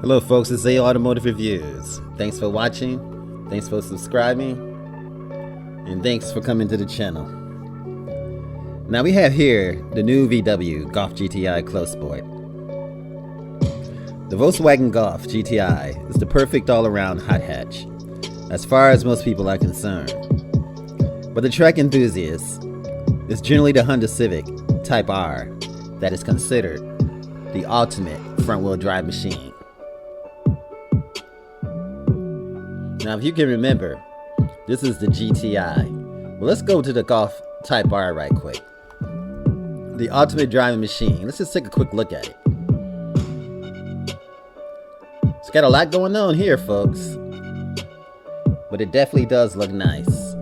Hello folks, it's A Automotive Reviews. Thanks for watching, thanks for subscribing, and thanks for coming to the channel. Now we have here the new VW Golf GTI Clubsport. The Volkswagen Golf GTI is the perfect all-around hot hatch, as far as most people are concerned. But the track enthusiast is generally the Honda Civic Type R that is considered the ultimate front-wheel drive machine. Now, if you can remember, this is the GTI. Well, let's go to the Golf Type R right quick. The ultimate driving machine. Let's just take a quick look at it. It's got a lot going on here, folks, but it definitely does look nice.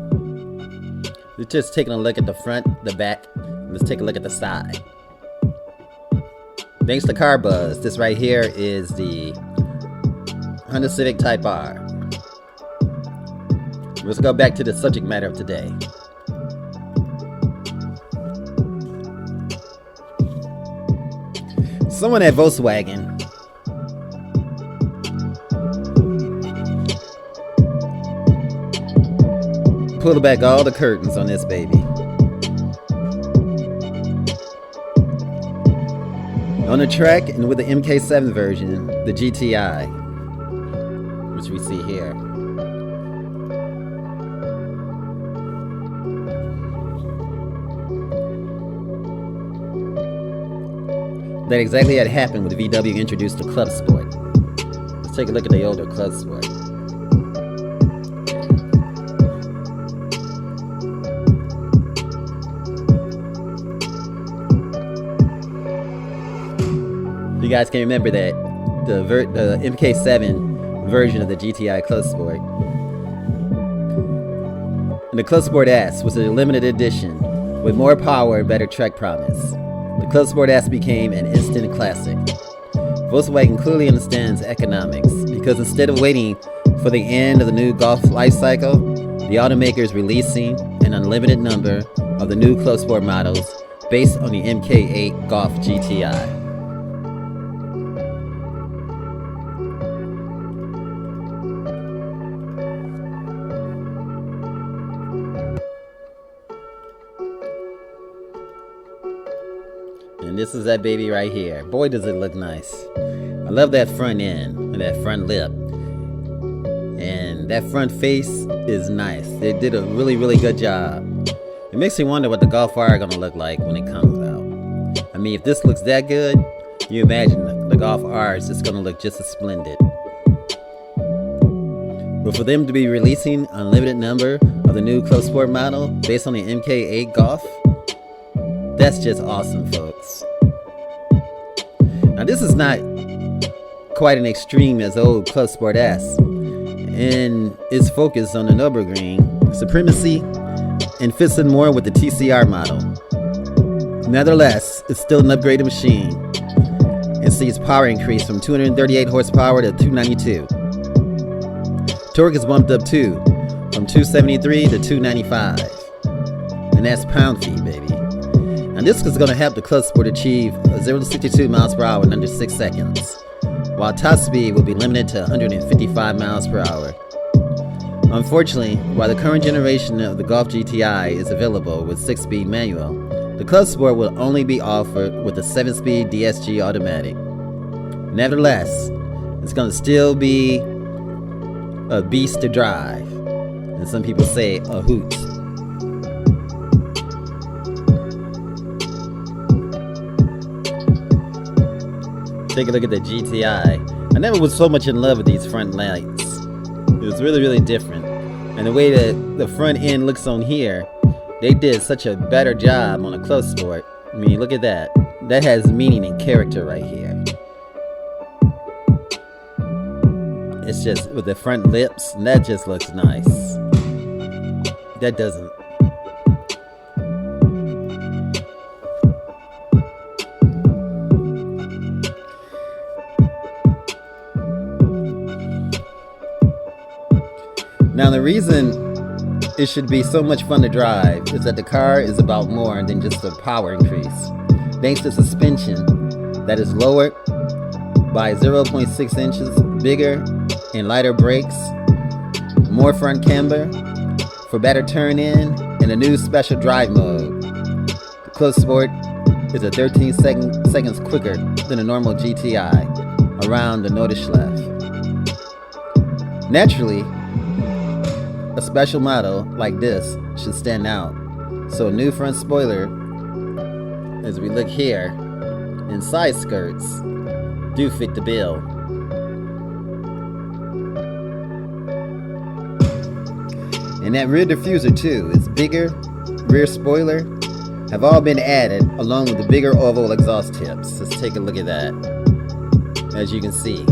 Let's just taking a look at the front, the back, and let's take a look at the side. Thanks to Car Buzz, this right here is the Honda Civic Type R. Let's go back to the subject matter of today. Someone at Volkswagen pulled back all the curtains on this baby. On the track and with the MK7 version, the GTI, which we see here. That exactly had happened when the VW introduced the Clubsport. Let's take a look at the older Clubsport. You guys can remember that the MK7 version of the GTI Clubsport and the Clubsport S was a limited edition with more power and better track promise. The Clubsport S became an instant classic. Volkswagen clearly understands economics because instead of waiting for the end of the new Golf life cycle, the automaker is releasing an unlimited number of the new Clubsport models based on the MK8 Golf GTI. And this is that baby right here. Boy, does it look nice. I love that front end and that front lip. And that front face is nice. They did a really good job. It makes me wonder what the Golf R is going to look like when it comes out. I mean, if this looks that good, you imagine the Golf R is just going to look just as splendid. But for them to be releasing an unlimited number of the new Clubsport model based on the MK8 Golf, that's just awesome, folks. Now, this is not quite an extreme as the old Clubsport S, and it's focused on the Nürburgring supremacy and fits in more with the TCR model. Nevertheless, it's still an upgraded machine and sees power increase from 238 horsepower to 292. Torque is bumped up too, from 273 to 295, and that's pound feet, baby. And this is going to help the Clubsport achieve 0 to 62 miles per hour in under 6 seconds, while top speed will be limited to 155 miles per hour. Unfortunately, while the current generation of the Golf GTI is available with 6-speed manual, the Clubsport will only be offered with a 7-speed DSG automatic. Nevertheless, it's going to still be a beast to drive, and some people say a hoot. Take a look at the GTI. I never was so much in love with these front lights. It was really different. And the way that the front end looks on here, they did such a better job on a Clubsport. I mean, look at that. That has meaning and character right here. It's just with the front lips, and that just looks nice. That doesn't. Now, the reason it should be so much fun to drive is that the car is about more than just a power increase. Thanks to suspension that is lowered by 0.6 inches bigger and lighter brakes, more front camber for better turn in, and a new special drive mode. The Clubsport is a 13 seconds quicker than a normal GTI around the Nordschleife. Naturally, a special model like this should stand out. So a new front spoiler, as we look here, and side skirts do fit the bill. And that rear diffuser too, its bigger rear spoiler, have all been added along with the bigger oval exhaust tips. Let's take a look at that. As you can see,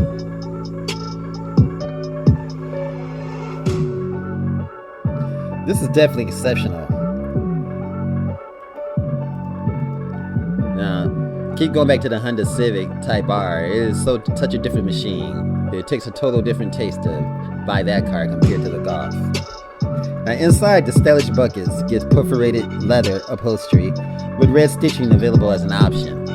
this is definitely exceptional. Now, keep going back to the Honda Civic Type R. It is such a different machine. It takes a total different taste to buy that car compared to the Golf. Now, inside, the stylish buckets gets perforated leather upholstery with red stitching available as an option.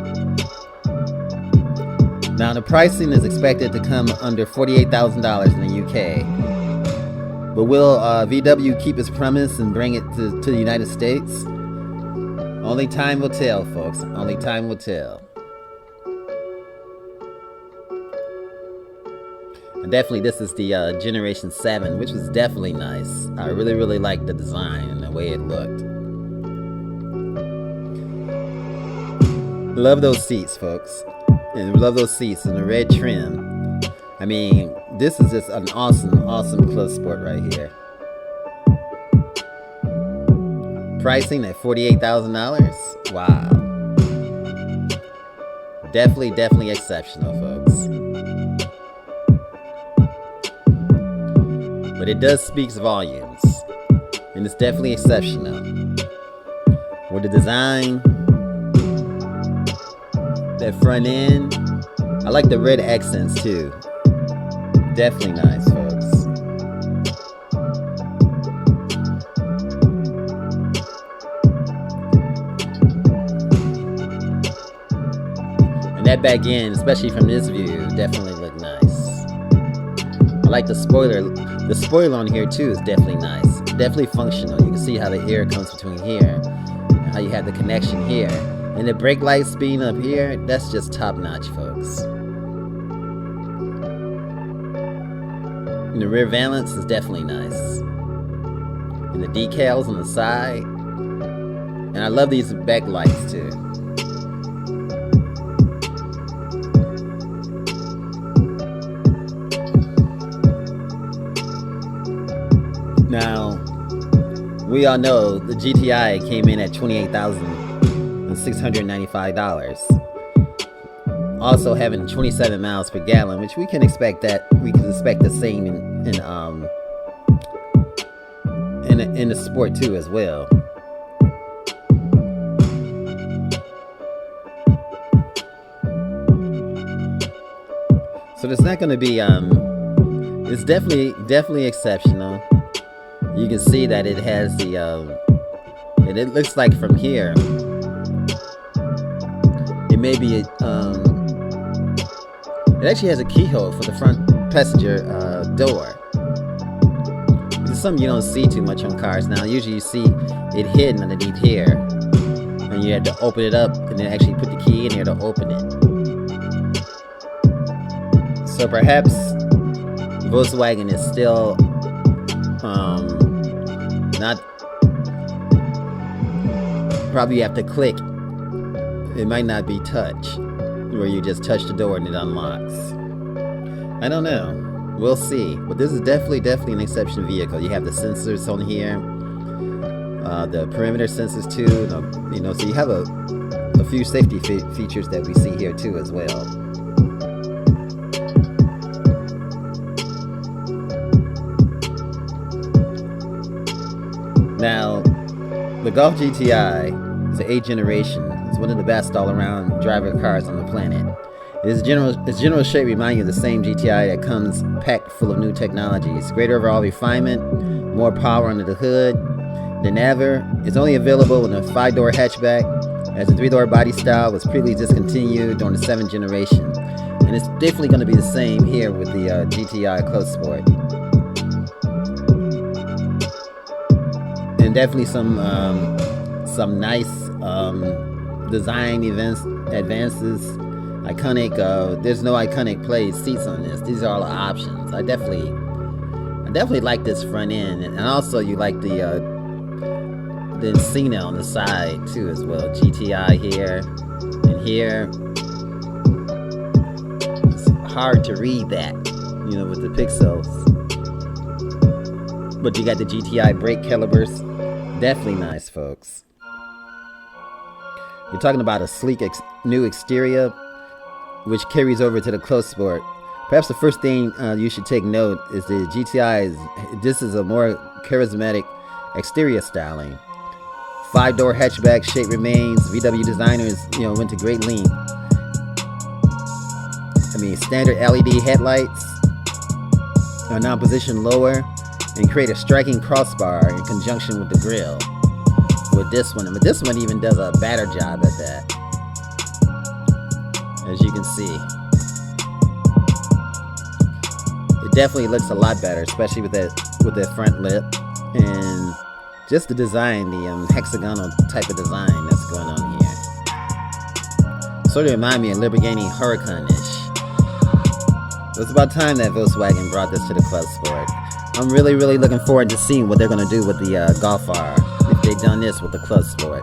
Now, the pricing is expected to come under $48,000 in the UK. But will VW keep its promise and bring it to the United States? Only time will tell, folks. Only time will tell. And definitely, this is the Generation 7, which was definitely nice. I really liked the design and the way it looked. Love those seats, folks. And love those seats in the red trim. I mean, this is just an awesome Clubsport right here. Pricing at $48,000. Wow. Definitely exceptional, folks. But it does speak volumes, and it's definitely exceptional. With the design, that front end, I like the red accents too. Definitely nice, folks. And that back end, especially from this view, definitely look nice. I like the spoiler. The spoiler on here too is definitely nice. Definitely functional. You can see how the air comes between here, and how you have the connection here. And the brake lights being up here, that's just top notch, folks. And the rear valance is definitely nice. And the decals on the side. And I love these back lights too. Now, we all know the GTI came in at $28,695. Also having 27 miles per gallon, which we can expect the same in the Sport too as well. So there's not going to be it's definitely exceptional. You can see that it has the and it looks like from here it may be it actually has a keyhole for the front passenger door. This is something you don't see too much on cars now. Usually you see it hidden underneath here, and you have to open it up and then actually put the key in here to open it. So perhaps Volkswagen is still not, probably you have to click. It might not be touch, where you just touch the door and it unlocks. I don't know. We'll see. But this is definitely an exception vehicle. You have the sensors on here, the perimeter sensors too. You know, so you have a few safety features that we see here too as well. Now, the Golf GTI is the 8th generation. It's one of the best all-around driver cars on the planet. Its general shape reminds you of the same GTI that comes packed full of new technologies, greater overall refinement, more power under the hood than ever. It's only available in a 5-door hatchback, as the 3-door body style was previously discontinued during the 7th generation. And it's definitely going to be the same here with the GTI Clubsport. And definitely some nice design advances. Iconic. There's no iconic plate seats on this. These are all options. I definitely like this front end, and also you like the Encina on the side too as well. GTI here and here. It's hard to read that, you know, with the pixels. But you got the GTI brake calipers. Definitely nice, folks. You're talking about a sleek new exterior, which carries over to the Clubsport. Perhaps the first thing you should take note is the GTI. This is a more charismatic exterior styling. 5-door hatchback shape remains. VW designers, you know, went to great length. I mean, standard LED headlights are now positioned lower and create a striking crossbar in conjunction with the grille. With this one, but this one even does a better job at that, as you can see. It definitely looks a lot better, especially with that front lip and just the design, the hexagonal type of design that's going on here. Sort of remind me of Lamborghini Huracan-ish. It's about time that Volkswagen brought this to the Clubsport. I'm really looking forward to seeing what they're going to do with the Golf R if they've done this with the Clubsport.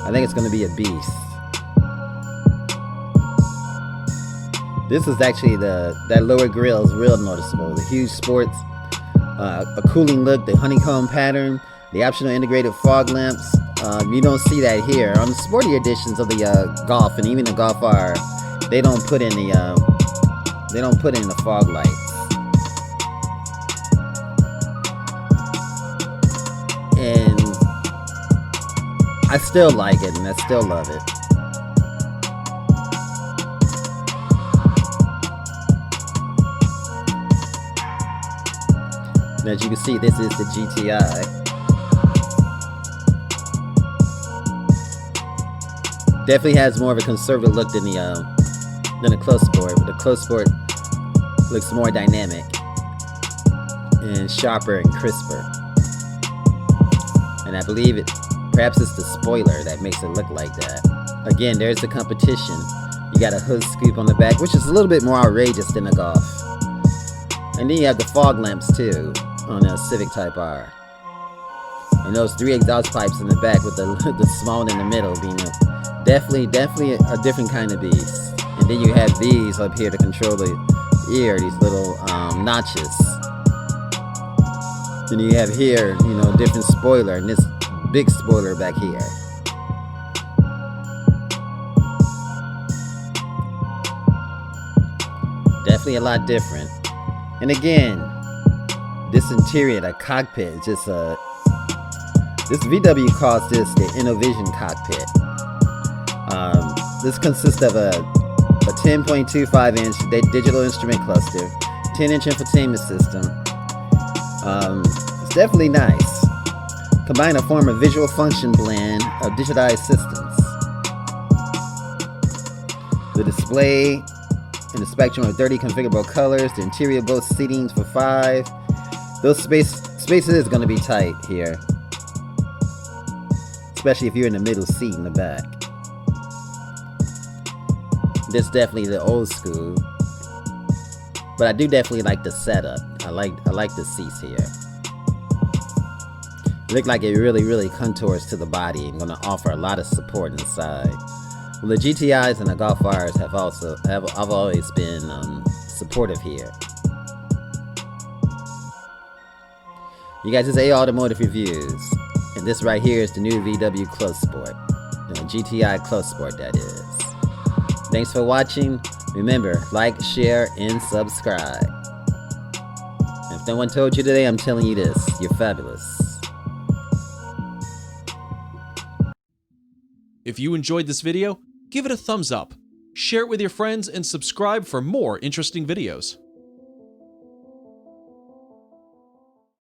I think it's going to be a beast. This is actually that lower grille is real noticeable. The huge sports, a cooling look, the honeycomb pattern, the optional integrated fog lamps. You don't see that here on the sporty editions of the Golf and even the Golf R. They don't put in the fog lights. And I still like it, and I still love it. And as you can see, this is the GTI. Definitely has more of a conservative look than the Clubsport, but the Clubsport looks more dynamic and sharper and crisper. And I believe perhaps it's the spoiler that makes it look like that. Again, there's the competition. You got a hood scoop on the back, which is a little bit more outrageous than a Golf. And then you have the fog lamps too on a Civic Type R. And those 3 exhaust pipes in the back with the small one in the middle being definitely a different kind of beast. And then you have these up here to control the ear, these little notches. Then you have here, you know, different spoiler, and this big spoiler back here. Definitely a lot different. And again, this interior, the cockpit, is just this VW calls this the Innovision cockpit. This consists of a 10.25-inch digital instrument cluster, 10-inch infotainment system. It's definitely nice. Combine to form a visual function blend of digitized systems. The display in the spectrum of 30 configurable colors. The interior boasts seatings for 5. Those spaces is going to be tight here, especially if you're in the middle seat in the back. This definitely the old school, but I do definitely like the setup. I like the seats here. Look like it really contours to the body and going to offer a lot of support inside. Well, the GTIs and the Golf Rs have always been supportive here. You guys, this is A Automotive Reviews, and this right here is the new VW Clubsport, GTI Clubsport, that is. Thanks for watching. Remember, like, share, and subscribe. If no one told you today, I'm telling you this. You're fabulous. If you enjoyed this video, give it a thumbs up, share it with your friends, and subscribe for more interesting videos.